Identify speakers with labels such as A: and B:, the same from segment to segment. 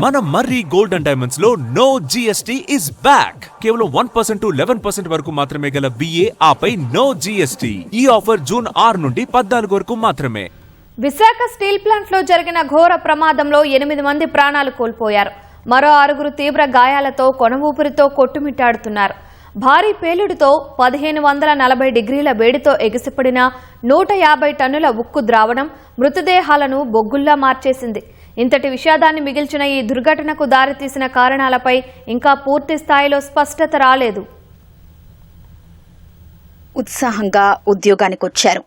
A: మన మర్రి gold and diamonds లో no GST is back. కేవలం 1% to 11% వరకు మాత్రమే గల VA ఆపై నో జిఎస్టీ. ఈ ఆఫర్ జూన్ 6 నుండి 14 వరకు మాత్రమే.
B: విశాఖ స్టీల్ ప్లాంట్ లో జరిగిన ఘోర ప్రమాదంలో 8 మంది ప్రాణాలు కోల్పోయారు. మరో 6 తీవ్ర గాయాలతో కొనవూపిరితో కొట్టుమిట్టాడుతున్నారు. భారీ పేలుడుతో 1540 డిగ్రీల వేడితో ఎగిసిపడిన 150 టన్నుల ఉక్కు ద్రావణం మృతదేహాలను బొగ్గుల్లా మార్చేసింది. ఇంతటి విషాదాన్ని మిగిల్చిన ఈ దుర్ఘటనకు దారితీసిన కారణాలపై ఇంకా పూర్తి స్థాయిలో స్పష్టత రాలేదు.
C: ఉత్సాహంగా ఉద్యోగానికొచ్చారు.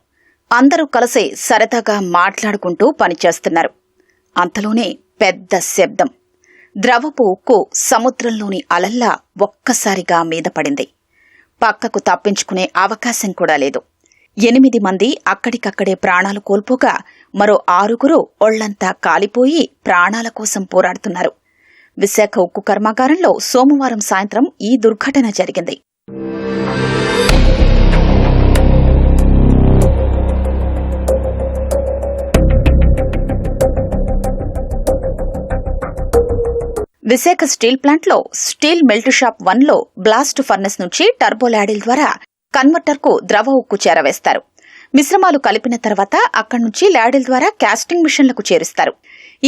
C: అందరూ కలిసి సరదాగా మాట్లాడుకుంటూ పనిచేస్తున్నారు. అంతలోనే పెద్ద శబ్దం. ద్రవపు ఉక్కు సముద్రంలోని అలల్లా ఒక్కసారిగా మీద పడింది. పక్కకు తప్పించుకునే అవకాశం కూడా లేదు. 8 మంది అక్కడికక్కడే ప్రాణాలు కోల్పోగా మరో 6 ఒళ్లంతా కాలిపోయి ప్రాణాల కోసం పోరాడుతున్నారు. విశాఖ ఉక్కు కర్మాగారంలో సోమవారం సాయంత్రం ఈ దుర్ఘటన జరిగింది. విశాఖ స్టీల్ ప్లాంట్లో స్టీల్ మెల్ట్ షాప్ 1లో బ్లాస్ట్ ఫర్నెస్ నుంచి టర్బో ల్యాడిల్ ద్వారా కన్వర్టర్కు ద్రవ ఉక్కు చేరవేస్తారు. మిశ్రమాలు కలిపిన తర్వాత అక్కడి నుంచి ల్యాడిల్ ద్వారా కాస్టింగ్ మిషన్లకు చేరుస్తారు.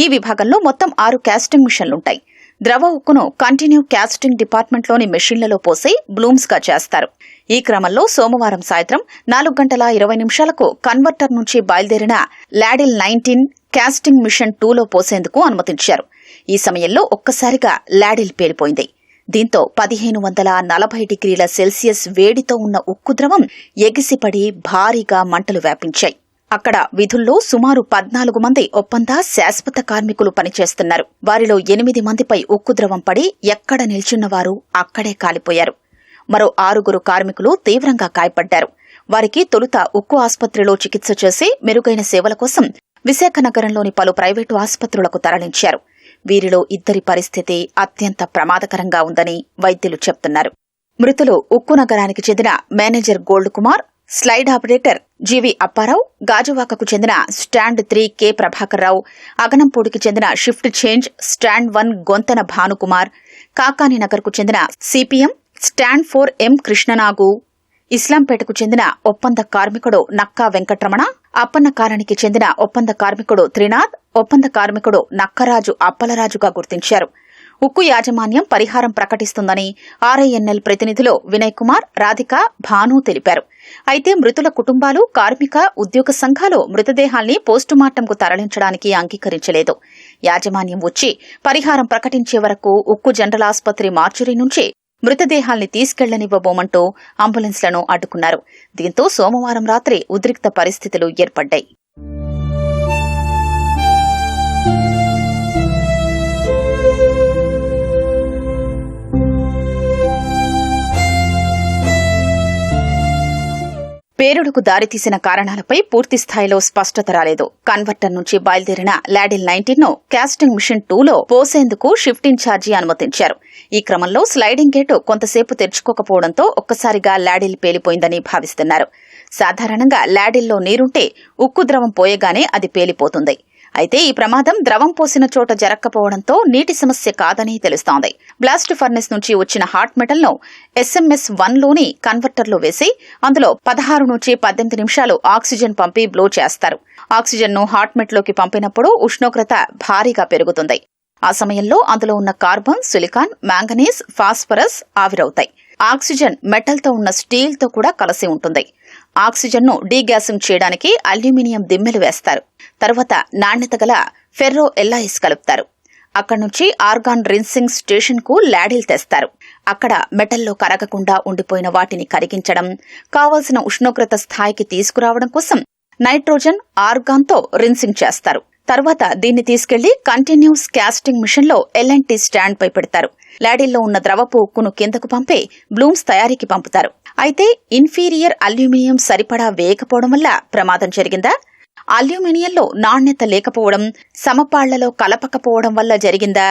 C: ఈ విభాగంలో మొత్తం 6 కాస్టింగ్ మిషన్లుంటాయి. ద్రవ ఉక్కును కంటిన్యూ కాస్టింగ్ డిపార్ట్మెంట్లోని మెషిన్లలో పోసి బ్లూమ్స్గా చేస్తారు. ఈ క్రమంలో సోమవారం సాయంత్రం 4:20 కన్వర్టర్ నుంచి బయలుదేరిన ల్యాడిల్ 19 కాస్టింగ్ మిషన్ 2లో పోసేందుకు అనుమతించారు. ఈ సమయంలో ఒక్కసారిగా ల్యాడిల్ పేలిపోయింది. దీంతో 1540 డిగ్రీల సెల్సియస్ వేడితో ఉన్న ఉక్కు ద్రవం ఎగిసిపడి భారీగా మంటలు వ్యాపించాయి. అక్కడ విధుల్లో సుమారు 14 మంది ఒప్పంద శాశ్వత కార్మికులు పనిచేస్తున్నారు. వారిలో 8 మందిపై ఉక్కు ద్రవం పడి ఎక్కడ నిల్చున్నవారు అక్కడే కాలిపోయారు. మరో 6 కార్మికులు తీవ్రంగా గాయపడ్డారు. వారికి తొలుత ఉక్కు ఆసుపత్రిలో చికిత్స చేసి మెరుగైన సేవల కోసం విశాఖ నగరంలోని పలు ప్రైవేటు ఆసుపత్రులకు తరలించారు. వీరిలో 2 పరిస్థితి అత్యంత ప్రమాదకరంగా ఉందని వైద్యులు చెప్తున్నారు. మృతులు ఉక్కు నగరానికి చెందిన manager Gold Kumar, slide operator G V Apparao, గాజువాకకు చెందిన స్టాండ్ 3 కె ప్రభాకర్ రావు, అగనంపూడికి చెందిన shift change stand 1 Gontana Bhanukumar, Kakani నగర్కు చెందిన సిపిఎం స్టాండ్ 4 ఎం కృష్ణనాగు, ఇస్లాంపేటకు చెందిన ఒప్పంద కార్మికుడు నక్కా వెంకట్రమణ, అప్పన్న కాలనీకి చెందిన ఒప్పంద కార్మికుడు త్రినాథ్, ఒప్పంద కార్మికుడు నక్కరాజు అప్పలరాజుగా గుర్తించారు. ఉక్కు యాజమాన్యం పరిహారం ప్రకటిస్తుందని RINL ప్రతినిధులు వినయ్ కుమార్, రాధిక, భాను తెలిపారు. అయితే మృతుల కుటుంబాలు, కార్మిక, ఉద్యోగ సంఘాలు మృతదేహాల్ని పోస్టుమార్టంకు తరలించడానికి అంగీకరించలేదు. యాజమాన్యం వచ్చి పరిహారం ప్రకటించే వరకు ఉక్కు జనరల్ ఆసుపత్రి మార్చురీ నుంచి మృతదేహాల్ని తీసుకెళ్లనివ్వబోమంటూ అంబులెన్స్లను అడ్డుకున్నారు. దీంతో సోమవారం రాత్రి ఉద్రిక్త పరిస్థితులు ఏర్పడ్డాయి. పేలుడుకు దారితీసిన కారణాలపై పూర్తిస్థాయిలో స్పష్టత రాలేదు. కన్వర్టర్ నుంచి బయలుదేరిన ల్యాడిల్ 19ను కాస్టింగ్ మిషన్ 2లో పోసేందుకు షిఫ్ట్ ఇన్ఛార్జి అనుమతించారు. ఈ క్రమంలో స్లైడింగ్ గేటు కొంతసేపు తెరుచుకోకపోవడంతో ఒక్కసారిగా ల్యాడిల్ పేలిపోయిందని భావిస్తున్నారు. సాధారణంగా ల్యాడిల్లో నీరుంటే ఉక్కు ద్రవం పోయగానే అది పేలిపోతుంది. అయితే ఈ ప్రమాదం ద్రవం పోసిన చోట జరక్కపోవడంతో నీటి సమస్య కాదని తెలుస్తోంది. బ్లాస్ట్ ఫర్నెస్ నుంచి వచ్చిన హాట్ మెటల్ ను SMS 1లోని కన్వర్టర్లో వేసి అందులో 16 నుంచి 18 నిమిషాలు ఆక్సిజన్ పంపి బ్లో చేస్తారు. ఆక్సిజన్ ను హాట్ మెట్లోకి పంపినప్పుడు ఉష్ణోగ్రత భారీగా పెరుగుతుంది. ఆ సమయంలో అందులో ఉన్న కార్బన్, సిలికాన్, మ్యాంగనీస్, ఫాస్ఫరస్ ఆవిరవుతాయి. ఆక్సిజన్ మెటల్తో ఉన్న స్టీల్తో కూడా కలిసి ఉంటుంది. ఆక్సిజన్ను డీగ్యాసింగ్ చేయడానికి అల్యూమినియం దిమ్మెలు వేస్తారు. తర్వాత నాణ్యత గల ఫెర్రో ఎల్లాయిస్ కలుపుతారు. అక్కడి నుంచి ఆర్గాన్ రిన్సింగ్ స్టేషన్కు ల్యాడిల్ తెస్తారు. అక్కడ మెటల్లో కరగకుండా ఉండిపోయిన వాటిని కరిగించడం, కావలసిన ఉష్ణోగ్రత స్థాయికి తీసుకురావడం కోసం నైట్రోజన్, ఆర్గాన్తో రిన్సింగ్ చేస్తారు. తర్వాత దీన్ని తీసుకెళ్లి కంటిన్యూస్ కాస్టింగ్ మిషన్లో LNT స్టాండ్ పై పెడతారు. ల్యాడిల్లో ఉన్న ద్రవపు ఉక్కును కిందకు పంపి బ్లూమ్స్ తయారీకి పంపుతారు. అయితే ఇన్ఫీరియర్ అల్యూమినియం సరిపడా వేయకపోవడం వల్ల ప్రమాదం జరిగిందా? అల్యూమినియంలో నాణ్యత లేకపోవడం, సమపాళ్లలో కలపకపోవడం వల్ల జరిగిందా?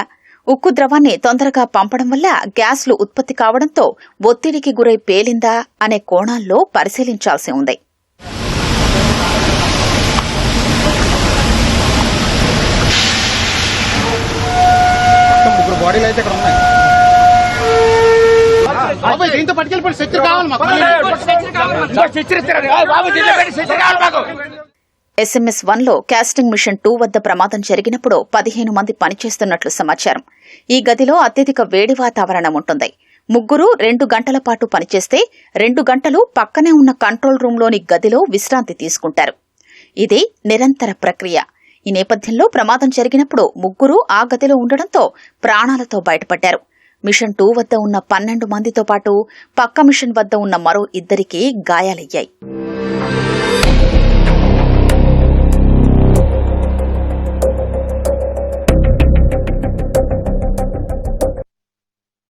C: ఉక్కు ద్రవాన్ని తొందరగా పంపడం వల్ల గ్యాస్లు ఉత్పత్తి కావడంతో ఒత్తిడికి గురై పేలిందా అనే కోణాల్లో పరిశీలించాల్సి ఉంది.
D: ముగ్గురు బాడీలు అయితే ఇక్కడ ఉన్నాయి. బాబాయ్ దీంతో పట్టుకెళ్ళిపోయి శక్తి కావాలి మాకు.
C: SMS 1లో కాస్టింగ్ మిషన్ 2 వద్ద ప్రమాదం జరిగినప్పుడు 15 మంది పనిచేస్తున్నట్లు సమాచారం. ఈ గదిలో అత్యధిక వేడి వాతావరణం ఉంటుంది. ముగ్గురు 2 గంటల పాటు పనిచేస్తే 2 గంటలు పక్కనే ఉన్న కంట్రోల్ రూంలోని గదిలో విశ్రాంతి తీసుకుంటారు. ఇది నిరంతర ప్రక్రియ. ఈ నేపథ్యంలో ప్రమాదం జరిగినప్పుడు ముగ్గురు ఆ గదిలో ఉండడంతో ప్రాణాలతో బయటపడ్డారు. మిషన్ 2 వద్ద ఉన్న 12 మందితో పాటు పక్క మిషన్ వద్ద ఉన్న మరో 2కి గాయాలయ్యాయి.